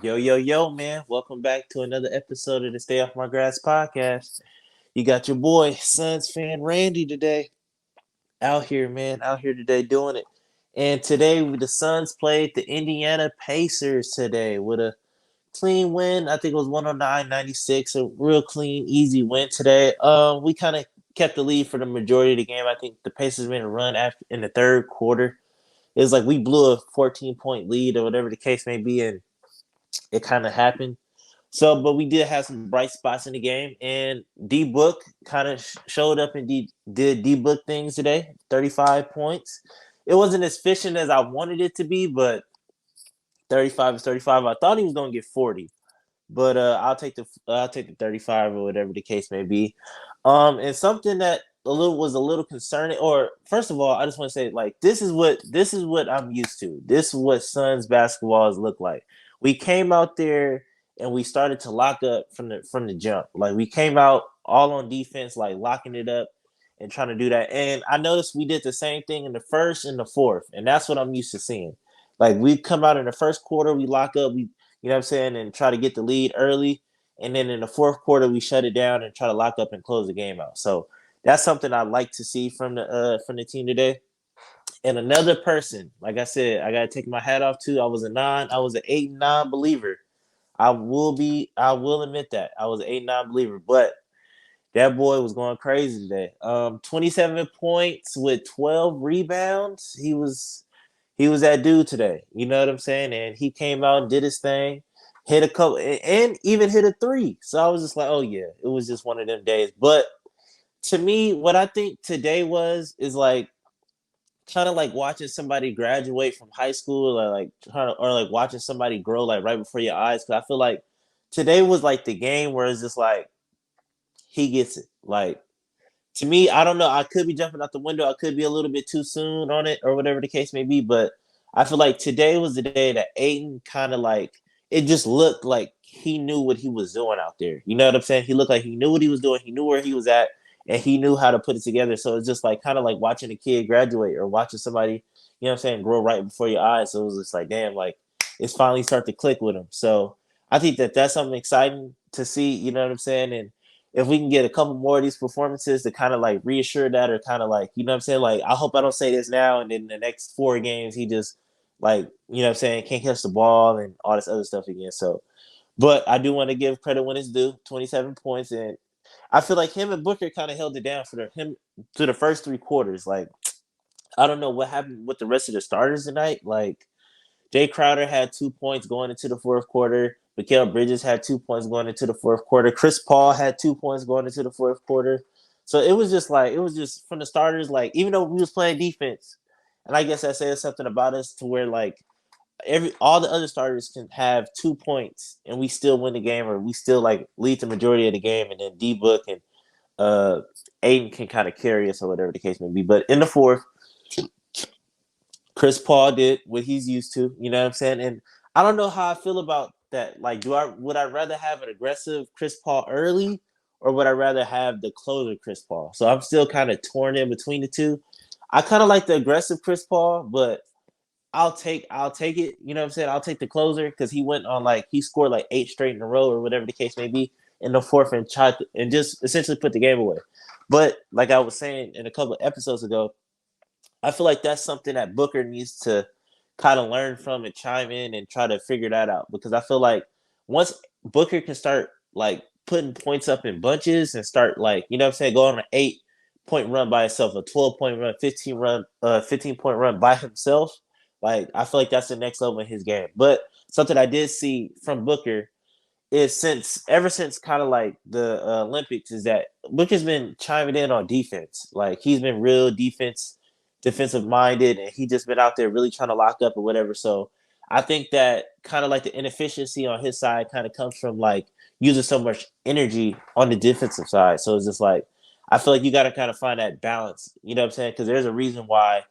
Yo, yo, yo, man. Welcome back to another episode of the Stay Off My Grass podcast. You got your boy, Suns fan Randy today. Out here, man. Out here today doing it. And today, the Suns played the Indiana Pacers today with a clean win. I think it was 109-96. A real clean, easy win today. We kind of kept the lead for the majority of the game. I think the Pacers made a run after in the third quarter. It was like we blew a 14-point lead or whatever the case may be, and it kind of happened. So, but we did have some bright spots in the game, and D Book kind of showed up and did D Book things today. 35 points. It wasn't as efficient as I wanted it to be, but 35 is 35. I thought he was gonna get 40, but I'll take the 35 or whatever the case may be. And something that a little concerning. Or first of all, I just want to say like this is what I'm used to. This is what Suns basketball has looked like. We came out there and we started to lock up from the jump. Like we came out all on defense, like locking it up and trying to do that. And I noticed we did the same thing in the first and the fourth, and that's what I'm used to seeing. Like we come out in the first quarter, we lock up, we you know what I'm saying, and try to get the lead early. And then in the fourth quarter, we shut it down and try to lock up and close the game out. So that's something I like to see from the team today. And another person, like I said, I gotta take my hat off to. I was an 8 and 9 believer. I will admit that. I was an 8 and 9 believer, but that boy was going crazy today. 27 points with 12 rebounds. He was that dude today. You know what I'm saying? And he came out and did his thing, hit a couple, and even hit a three. So I was just like, oh yeah, it was just one of them days. But to me, what I think today is like kind of like watching somebody graduate from high school, or like watching somebody grow like right before your eyes. Because I feel like today was like the game where it's just like he gets it. Like to me, I don't know. I could be jumping out the window. I could be a little bit too soon on it, or whatever the case may be. But I feel like today was the day that Ayton kind of like it just looked like he knew what he was doing out there. You know what I'm saying? He looked like he knew what he was doing. He knew where he was at, and he knew how to put it together. So it's just like kind of like watching a kid graduate or watching somebody, you know what I'm saying, grow right before your eyes. So it was just like, damn, like it's finally start to click with him. So I think that that's something exciting to see. You know what I'm saying? And if we can get a couple more of these performances to kind of like reassure that, or kind of like, you know what I'm saying? Like, I hope I don't say this now and then the next 4 games he just like, you know what I'm saying, can't catch the ball and all this other stuff again. So, but I do want to give credit when it's due, 27 points. And I feel like him and Booker kind of held it down for him to the first 3 quarters. Like, I don't know what happened with the rest of the starters tonight. Like, Jay Crowder had 2 points going into the fourth quarter. Mikal Bridges had 2 points going into the fourth quarter. Chris Paul had 2 points going into the fourth quarter. So it was just from the starters, like, even though we was playing defense, and I guess that says something about us to where like all the other starters can have 2 points and we still win the game, or we still like lead the majority of the game, and then D Book and uh Ayton can kind of carry us or whatever the case may be. But in the fourth, Chris Paul did what he's used to, you know what I'm saying? And I don't know how I feel about that. Like, would I rather have an aggressive Chris Paul early, or would I rather have the closer Chris Paul? So I'm still kind of torn in between the two. I kind of like the aggressive Chris Paul, but I'll take it. You know what I'm saying? I'll take the closer because he scored like 8 straight in a row or whatever the case may be in the fourth, and just essentially put the game away. But like I was saying in a couple of episodes ago, I feel like that's something that Booker needs to kind of learn from and chime in and try to figure that out, because I feel like once Booker can start like putting points up in bunches and start, like, you know what I'm saying, going on an 8 point run by himself, a 12 point run, 15 point run by himself, like I feel like that's the next level in his game. But something I did see from Booker is ever since kind of like the Olympics is that Booker's been chiming in on defense. Like he's been real defensive minded, and he just been out there really trying to lock up or whatever. So I think that kind of like the inefficiency on his side kind of comes from like using so much energy on the defensive side. So it's just like I feel like you got to kind of find that balance. You know what I'm saying? Because there's a reason why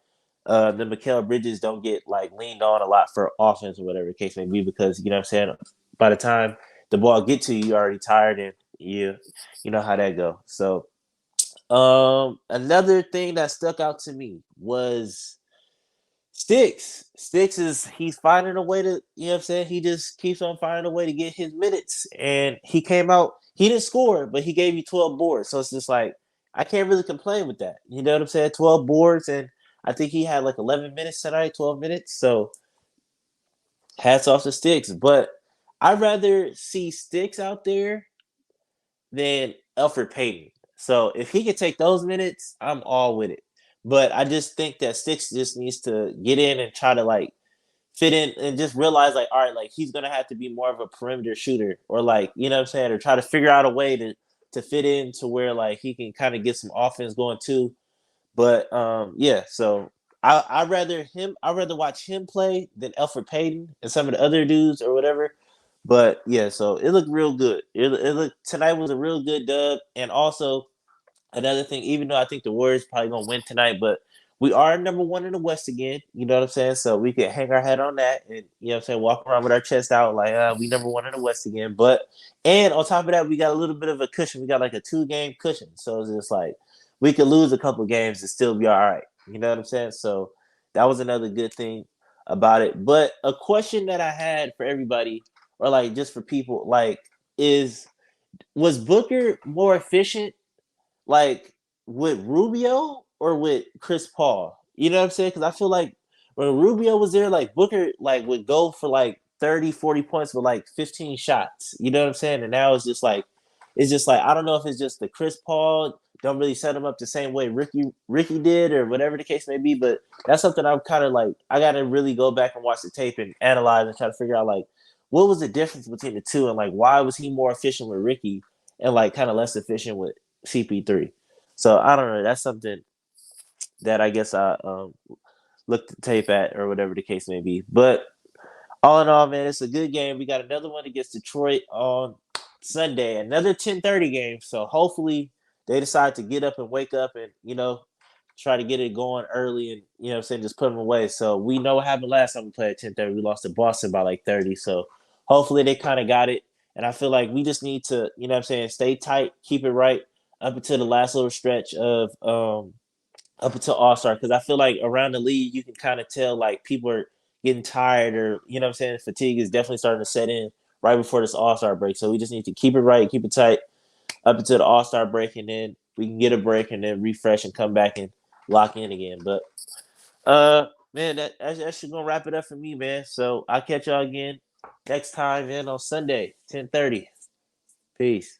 the Mikal Bridges don't get like leaned on a lot for offense or whatever the case may be, because you know what I'm saying, by the time the ball get to you, you're already tired, and you know how that go. So another thing that stuck out to me was Sticks is he's finding a way to, you know what I'm saying? He just keeps on finding a way to get his minutes. And he came out, he didn't score, but he gave you 12 boards. So it's just like I can't really complain with that. You know what I'm saying? 12 boards, and I think he had like 11 minutes tonight, 12 minutes. So hats off to Sticks. But I'd rather see Sticks out there than Alfred Payton. So if he could take those minutes, I'm all with it. But I just think that Sticks just needs to get in and try to like fit in and just realize like, all right, like he's gonna have to be more of a perimeter shooter, or like, you know what I'm saying, or try to figure out a way to fit in to where like he can kind of get some offense going too. But yeah, so I'd rather watch him play than Alfred Payton and some of the other dudes or whatever. But yeah, so it looked real good. It looked tonight was a real good dub, and also another thing, even though I think the Warriors probably gonna win tonight, but we are number one in the West again. You know what I'm saying? So we can hang our head on that, and you know what I'm saying, walk around with our chest out like we number one in the West again. But and on top of that, we got a little bit of a cushion. We got like a 2-game cushion, so it's just like we could lose a couple games and still be all right. You know what I'm saying? So that was another good thing about it. But a question that I had for everybody, or like just for people, like is was Booker more efficient like with Rubio or with Chris Paul? You know what I'm saying? Because I feel like when Rubio was there, like Booker like would go for like 30, 40 points with like 15 shots. You know what I'm saying? And now it's just like I don't know if it's just the Chris Paul don't really set him up the same way Ricky did or whatever the case may be. But that's something I'm kind of like I gotta really go back and watch the tape and analyze and try to figure out like what was the difference between the two and like why was he more efficient with Ricky and like kind of less efficient with CP3. So I don't know. That's something that I guess I looked the tape at or whatever the case may be. But all in all, man, it's a good game. We got another one against Detroit on Sunday, another 10:30 game. So hopefully they decide to get up and wake up and try to get it going early and you know what I'm saying, just put them away. So we know what happened last time we played at 10:30. We lost to Boston by like 30. So hopefully they kind of got it. And I feel like we just need to, you know what I'm saying, stay tight, keep it right up until the last little stretch of up until All Star, because I feel like around the league you can kind of tell like people are getting tired, or you know what I'm saying, fatigue is definitely starting to set in right before this All Star break. So we just need to keep it right, keep it tight up until the All Star break, and then we can get a break and then refresh and come back and lock in again. But man, that's just gonna wrap it up for me, man. So I'll catch y'all again next time, man, on Sunday, 10:30. Peace.